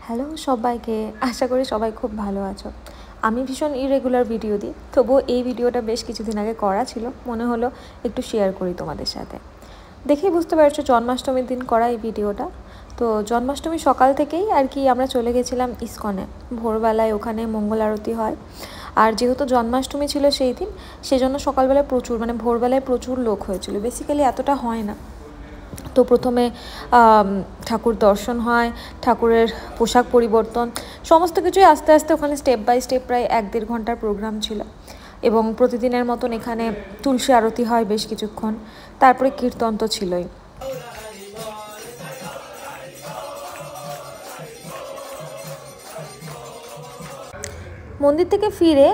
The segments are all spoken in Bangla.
হ্যালো সবাইকে, আশা করি সবাই খুব ভালো আছো। আমি ভীষণ ইরেগুলার ভিডিও দিই, তবুও এই ভিডিওটা বেশ কিছুদিন আগে করা ছিল, মনে হলো একটু শেয়ার করি তোমাদের সাথে। দেখেই বুঝতে পারছো জন্মাষ্টমীর দিন করা এই ভিডিওটা। তো জন্মাষ্টমী সকাল থেকেই আর কি আমরা চলে গেছিলাম ইস্কনে। ভোরবেলায় ওখানে মঙ্গল আরতি হয়, আর যেহেতু জন্মাষ্টমী ছিল সেই দিন, সেজন্য সকালবেলায় প্রচুর ভোরবেলায় প্রচুর লোক হয়েছিল। বেসিক্যালি এতটা হয় না। তো প্রথমে ঠাকুর দর্শন হয়, ঠাকুরের পোশাক পরিবর্তন, সমস্ত কিছুই আস্তে আস্তে ওখানে স্টেপ বাই স্টেপ প্রায় 1-1.5 ঘন্টার প্রোগ্রাম ছিল। এবং প্রতিদিনের মতন এখানে তুলসী আরতি হয় বেশ কিছুক্ষণ, তারপরে কীর্তন তো ছিলই। মন্দির থেকে ফিরে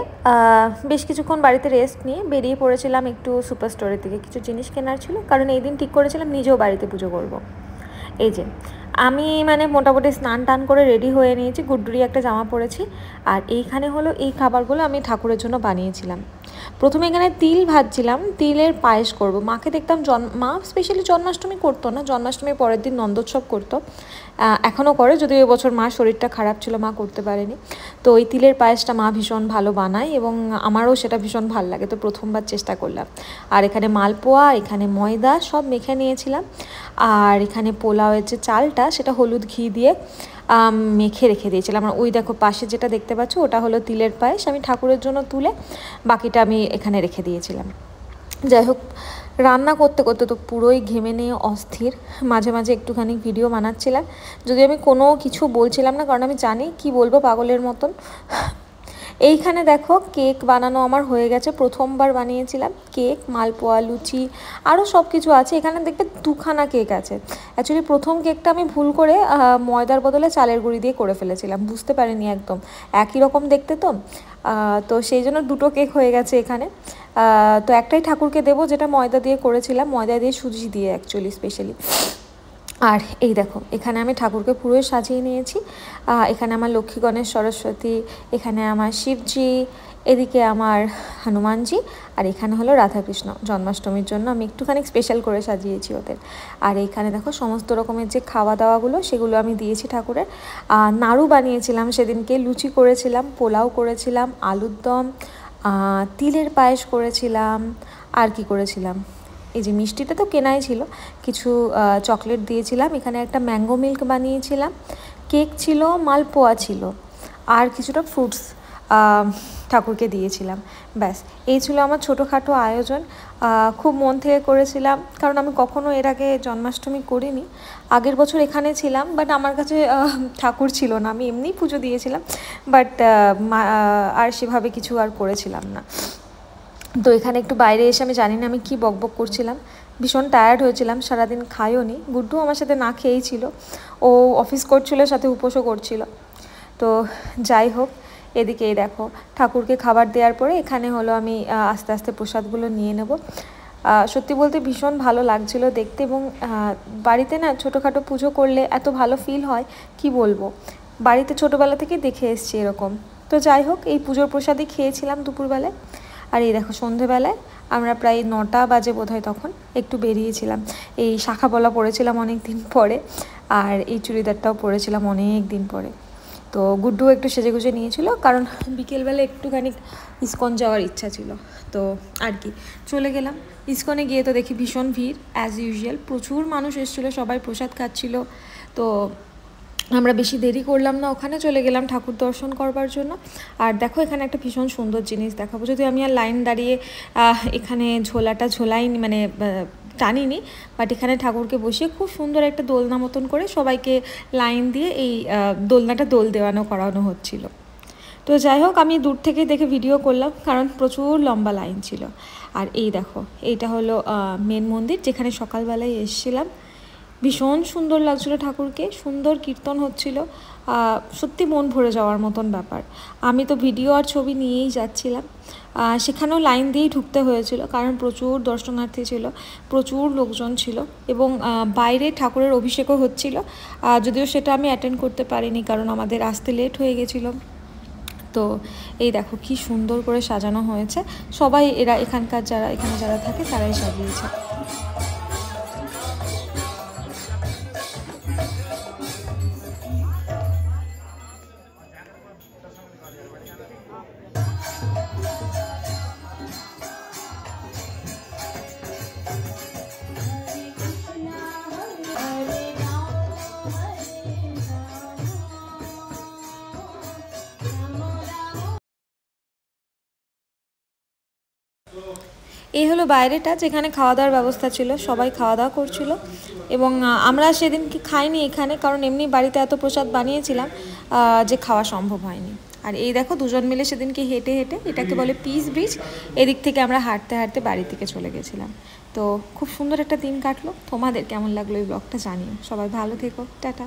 বেশ কিছুক্ষণ বাড়িতে রেস্ট নিয়ে বেরিয়ে পড়েছিলাম একটু সুপার স্টোরের দিকে। কিছু জিনিস কেনার ছিল, কারণ এই দিন ঠিক করেছিলাম নিজেও বাড়িতে পুজো করব। এই যে আমি মোটামুটি স্নান টান করে রেডি হয়ে নিয়েছি, গুড্ডুরি একটা জামা পরেছি। আর এইখানে হলো এই খাবারগুলো আমি ঠাকুরের জন্য বানিয়েছিলাম। প্রথমে এখানে তিল ভাজছিলাম, তিলের পায়েস করব। মাকে দেখতাম মা স্পেশালি জন্মাষ্টমী করতো না, জন্মাষ্টমীর পরের দিন নন্দোৎসব করতো, এখনও করে, যদিও এবছর মার শরীরটা খারাপ ছিল, মা করতে পারেনি। তো ওই তিলের পায়েসটা মা ভীষণ ভালো বানায় এবং আমারও সেটা ভীষণ ভালো লাগে, তো প্রথমবার চেষ্টা করলাম। আর এখানে মালপোয়া, এখানে ময়দা সব মেখে নিয়েছিলাম। আর এখানে পোলাওয়ের যে চালটা, সেটা হলুদ ঘি দিয়ে মেখে রেখে দিয়েছিলাম। আর ওই দেখো পাশে যেটা দেখতে পাচ্ছ, ওটা হলো তিলের পায়েস, আমি ঠাকুরের জন্য তুলে বাকিটা আমি এখানে রেখে দিয়েছিলাম। যাই হোক, রান্না করতে করতে তো পুরোই ঘেমে নিয়ে অস্থির। মাঝে মাঝে একটুখানি ভিডিও বানাচ্ছিলাম, যদি আমি কোনো কিছু বলছিলাম না, কারণ আমি জানি কি বলবো পাগলের মতন। এইখানে দেখো কেক বানানো আমার হয়ে গেছে, প্রথমবার বানিয়েছিলাম কেক, মালপোয়া, লুচি, আরও সব কিছু আছে। এখানে দেখবে 2খানা কেক আছে। অ্যাকচুয়ালি প্রথম কেকটা আমি ভুল করে ময়দার বদলে চালের গুঁড়ি দিয়ে করে ফেলেছিলাম, বুঝতে পারিনি একদম, একই রকম দেখতে তো সেই জন্য 2টো কেক হয়ে গেছে এখানে। তো একটাই ঠাকুরকে দেবো, যেটা ময়দা দিয়ে করেছিলাম, ময়দা দিয়ে সুজি দিয়ে অ্যাকচুয়ালি স্পেশালি। আর এই দেখো এখানে আমি ঠাকুরকে পুরোই সাজিয়ে নিয়েছি। এখানে আমার লক্ষ্মী, গণেশ, সরস্বতী, এখানে আমার শিবজি, এদিকে আমার হনুমানজি, আর এখানে হলো রাধাকৃষ্ণ। জন্মাষ্টমীর জন্য আমি একটুখানি স্পেশাল করে সাজিয়েছি ওদের। আর এইখানে দেখো সমস্ত রকমের যে খাওয়া দাওয়াগুলো, সেগুলো আমি দিয়েছি ঠাকুরের। নাড়ু বানিয়েছিলাম সেদিনকে, লুচি করেছিলাম, পোলাও করেছিলাম, আলুর দম, তিলের পায়েস করেছিলাম, আর কি করেছিলাম, এই যে মিষ্টিটা তো কেনাই ছিল, কিছু চকলেট দিয়েছিলাম, এখানে একটা ম্যাঙ্গো মিল্ক বানিয়েছিলাম, কেক ছিল, মালপোয়া ছিল, আর কিছুটা ফ্রুটস ঠাকুরকে দিয়েছিলাম। ব্যাস, এই ছিল আমার ছোটোখাটো আয়োজন। খুব মন থেকে করেছিলাম, কারণ আমি কখনো এর আগে জন্মাষ্টমী করিনি। আগের বছর এখানে ছিলাম, বাট আমার কাছে ঠাকুর ছিল না, আমি এমনিই পুজো দিয়েছিলাম, বাট আর সেভাবে কিছু আর করেছিলাম না। তো এখানে একটু বাইরে এসে, আমি জানি না আমি কী বকবক করছিলাম, ভীষণ টায়ার্ড হয়েছিলাম, সারাদিন খাইও নি। গুড্ডু আমার সাথে না খেয়েই ছিল, ও অফিস করছিল, সাথে উপোসও করছিল। তো যাই হোক, এদিকে দেখো ঠাকুরকে খাবার দেওয়ার পরে এখানে হলো আমি আস্তে আস্তে প্রসাদগুলো নিয়ে নেব। সত্যি বলতে ভীষণ ভালো লাগছিল দেখতে, এবং বাড়িতে না ছোটোখাটো পুজো করলে এত ভালো ফিল হয় কি বলবো, বাড়িতে ছোটোবেলা থেকে দেখে এসছি এরকম। তো যাই হোক, এই পুজোর প্রসাদই খেয়েছিলাম দুপুরবেলায়। আর এই দেখো সন্ধেবেলায় আমরা প্রায় 9টা বাজে বোধহয় তখন একটু বেরিয়েছিলাম। এই শাখা পলা পরেছিলাম অনেক দিন পরে, আর এই চুড়িদারটাও পরেছিলাম অনেক দিন পরে। তো গুড্ডু একটু সেজেগুজে নিয়েছিল, কারণ বিকেলবেলা একটুখানি ইস্কন যাওয়ার ইচ্ছা ছিল। তো আর কি, চলে গেলাম। ইস্কনে গিয়ে তো দেখি ভীষণ ভিড়, অ্যাজ ইউজুয়াল, প্রচুর মানুষ এসেছিলো, সবাই প্রসাদ খাচ্ছিল। তো আমরা বেশি দেরি করলাম না, ওখানে চলে গেলাম ঠাকুর দর্শন করবার জন্য। আর দেখো এখানে একটা ভীষণ সুন্দর জিনিস দেখাবো, যদি আমি আর লাইন দাঁড়িয়ে এখানে ঝোলাটা ঝোলাইনি, টানিনি, বাট এখানে ঠাকুরকে বসিয়ে খুব সুন্দর একটা দোলনা মতন করে সবাইকে লাইন দিয়ে এই দোলনাটা দোল করানো হচ্ছিল। তো যাই হোক, আমি দূর থেকে দেখে ভিডিও করলাম, কারণ প্রচুর লম্বা লাইন ছিল। আর এই দেখো, এইটা হলো মেন মন্দির, যেখানে সকালবেলায় এসেছিলাম। ভীষণ সুন্দর লাগছিলো ঠাকুরকে, সুন্দর কীর্তন হচ্ছিল, সত্যি মন ভরে যাওয়ার মতন ব্যাপার। আমি তো ভিডিও আর ছবি নিয়েই যাচ্ছিলাম। সেখানেও লাইন দিয়েই ঢুকতে হয়েছিল, কারণ প্রচুর দর্শনার্থী ছিল, প্রচুর লোকজন ছিল, এবং বাইরে ঠাকুরের অভিষেকও হচ্ছিল, যদিও সেটা আমি অ্যাটেন্ড করতে পারিনি, কারণ আমাদের আসতে লেট হয়ে গেছিলো। তো এই দেখো কি সুন্দর করে সাজানো হয়েছে, সবাই এখানে যারা থাকে তারাই সাজিয়েছে। এই হলো বাইরেটা, যেখানে খাওয়া দাওয়ার ব্যবস্থা ছিল, সবাই খাওয়া দাওয়া করছিল। এবং আমরা সেদিন কি খাইনি এখানে, কারণ এমনি বাড়িতে এত প্রসাদ বানিয়েছিলাম যে খাওয়া সম্ভব হয়নি। আর এই দেখো দুজন মিলে সেদিনকে হেঁটে হেঁটে, এটাকে বলে পিস ব্রিজ, এদিক থেকে আমরা হাঁটতে হাঁটতে বাড়ি থেকে চলে গেছিলাম। তো খুব সুন্দর একটা দিন কাটলো। তোমাদের কেমন লাগলো এই ব্লগটা জানিও। সবাই ভালো থেকো, টাটা।